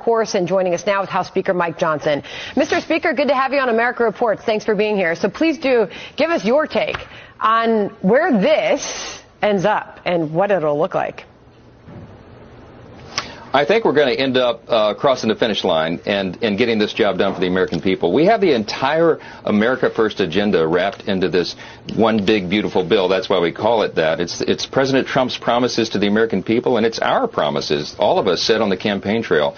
course, and joining us now with House Speaker Mike Johnson. Mr. Speaker, good to have you on America Reports. Thanks for being here. So please do give us your take on where this ends up and what it'll look like. I think we're going to end up crossing the finish line and getting this job done for the American people. We have the entire America First agenda wrapped into this one big, beautiful bill. That's why we call it that. It's President Trump's promises to the American people, and it's our promises, all of us said on the campaign trail.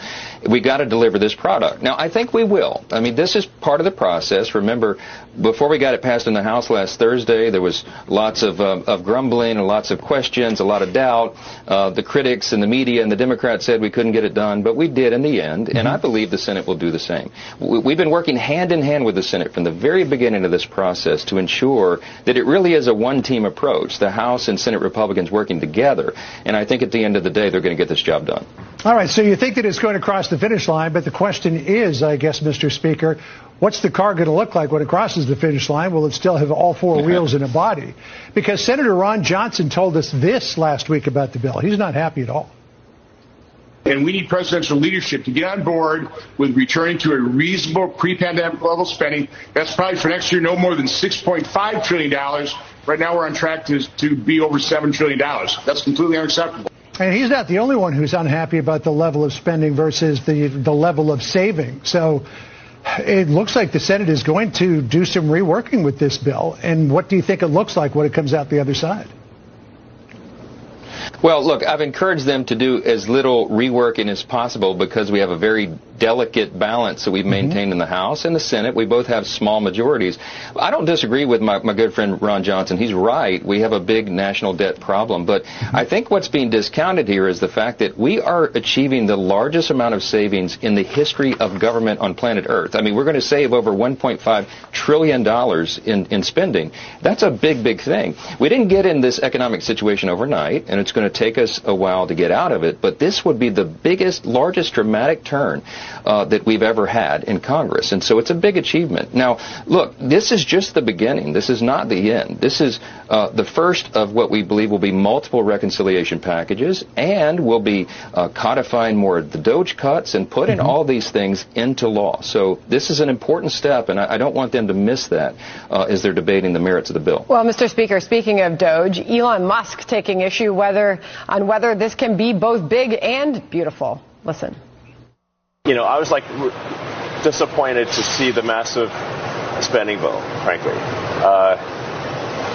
We got to deliver this product. Now, I think we will. I mean, this is part of the process. Remember, before we got it passed in the House last Thursday, there was lots of grumbling and lots of questions, a lot of doubt. The critics and the media and the Democrats said we couldn't get it done, but we did in the end, and I believe the Senate will do the same. We've been working hand in hand with the Senate from the very beginning of this process to ensure that it really is a one-team approach, the House and Senate Republicans working together, and I think at the end of the day they're going to get this job done. All right, so you think that it's going to cross the finish line, but the question is, I guess, Mr. Speaker, what's the car going to look like when it crosses the finish line? Will it still have all four wheels and a body? Because Senator Ron Johnson told us this last week about the bill. He's not happy at all. And we need presidential leadership to get on board with returning to a reasonable pre-pandemic level spending. That's probably for next year no more than $6.5 trillion. Right now we're on track to be over $7 trillion. That's completely unacceptable. And he's not the only one who's unhappy about the level of spending versus the level of saving. So it looks like the Senate is going to do some reworking with this bill. And what do you think it looks like when it comes out the other side? Well, look, I've encouraged them to do as little reworking as possible because we have a very delicate balance that we've maintained in the House and the Senate. We both have small majorities. I don't disagree with my good friend Ron Johnson. He's right. We have a big national debt problem. But I think what's being discounted here is the fact that we are achieving the largest amount of savings in the history of government on planet Earth. I mean, we're going to save over $1.5 trillion in spending. That's a big, big thing. We didn't get in this economic situation overnight, and it's going to take us a while to get out of it. But this would be the biggest, largest dramatic turn that we've ever had in Congress. And so it's a big achievement. Now, look, this is just the beginning. This is not the end. This is the first of what we believe will be multiple reconciliation packages, and we'll be codifying more of the DOGE cuts and putting all these things into law. So this is an important step, and I don't want them to miss that as they're debating the merits of the bill. Well, Mr. Speaker, speaking of DOGE, Elon Musk taking issue on whether this can be both big and beautiful. Listen. You know, I was disappointed to see the massive spending bill, frankly,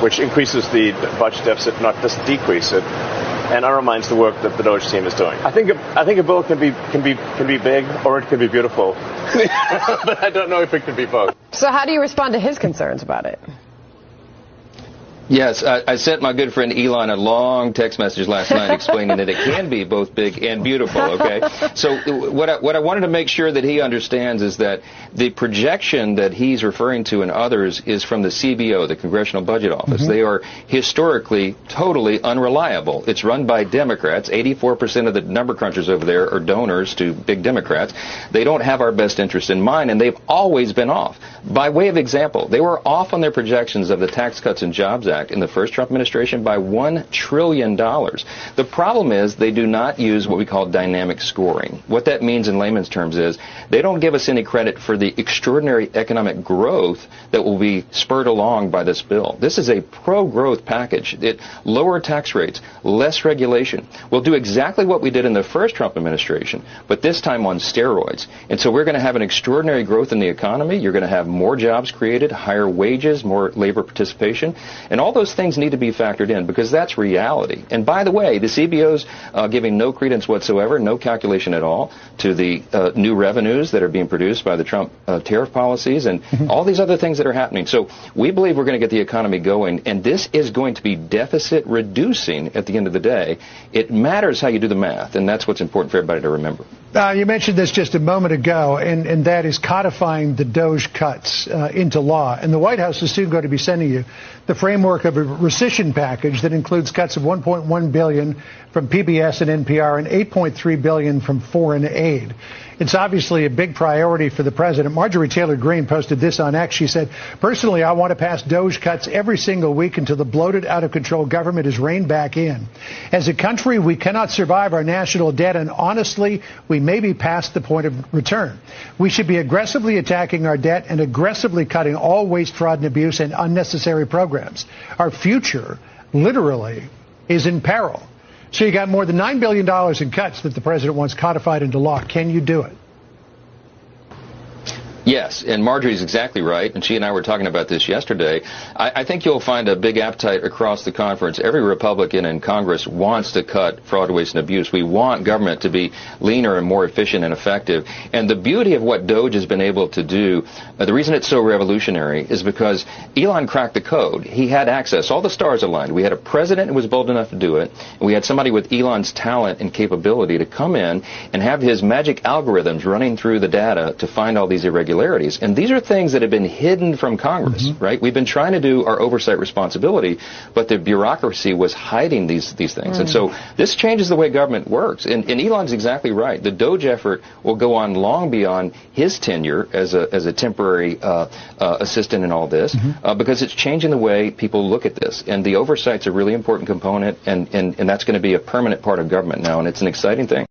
which increases the budget deficit, not just decrease it, and undermines the work that the DOGE team is doing. I think a bill can be big or it can be beautiful, but I don't know if it can be both. So how do you respond to his concerns about it? Yes, I sent my good friend Elon a long text message last night explaining that it can be both big and beautiful, okay? So what I wanted to make sure that he understands is that the projection that he's referring to and others is from the CBO, the Congressional Budget Office. They are historically totally unreliable. It's run by Democrats. 84% of the number crunchers over there are donors to big Democrats. They don't have our best interest in mind, and they've always been off. By way of example, they were off on their projections of the Tax Cuts and Jobs Act in the first Trump administration by $1 trillion. The problem is they do not use what we call dynamic scoring. What that means in layman's terms is they don't give us any credit for the extraordinary economic growth that will be spurred along by this bill. This is a pro-growth package. Lower tax rates, less regulation. We'll do exactly what we did in the first Trump administration, but this time on steroids. And so we're going to have an extraordinary growth in the economy. You're going to have more jobs created, higher wages, more labor participation, and all those things need to be factored in because that's reality. And by the way, the CBO's giving no credence whatsoever, no calculation at all to the new revenues that are being produced by the Trump tariff policies and all these other things that are happening. So we believe we're going to get the economy going, and this is going to be deficit reducing at the end of the day. It matters how you do the math, and that's what's important for everybody to remember. You mentioned this just a moment ago, and that is codifying the DOGE cuts into law. And the White House is soon going to be sending you the framework of a rescission package that includes cuts of $1.1 billion from PBS and NPR and $8.3 billion from foreign aid. It's obviously a big priority for the president. Marjorie Taylor Greene posted this on X. She said, personally, I want to pass Doge cuts every single week until the bloated, out-of-control government is reined back in. As a country, we cannot survive our national debt, and honestly, we may be past the point of return. We should be aggressively attacking our debt and aggressively cutting all waste, fraud, and abuse and unnecessary programs. Our future, literally, is in peril. So you got more than $9 billion in cuts that the president wants codified into law. Can you do it? Yes, and Marjorie's exactly right, and she and I were talking about this yesterday. I think you'll find a big appetite across the conference. Every Republican in Congress wants to cut fraud, waste, and abuse. We want government to be leaner and more efficient and effective. And the beauty of what Doge has been able to do, the reason it's so revolutionary is because Elon cracked the code. He had access. All the stars aligned. We had a president who was bold enough to do it, and we had somebody with Elon's talent and capability to come in and have his magic algorithms running through the data to find all these irregularities. And these are things that have been hidden from Congress, right? We've been trying to do our oversight responsibility, but the bureaucracy was hiding these things. And so this changes the way government works. And Elon's exactly right. The Doge effort will go on long beyond his tenure as a temporary assistant in all this, because it's changing the way people look at this. And the oversight's a really important component, and that's going to be a permanent part of government now, and it's an exciting thing.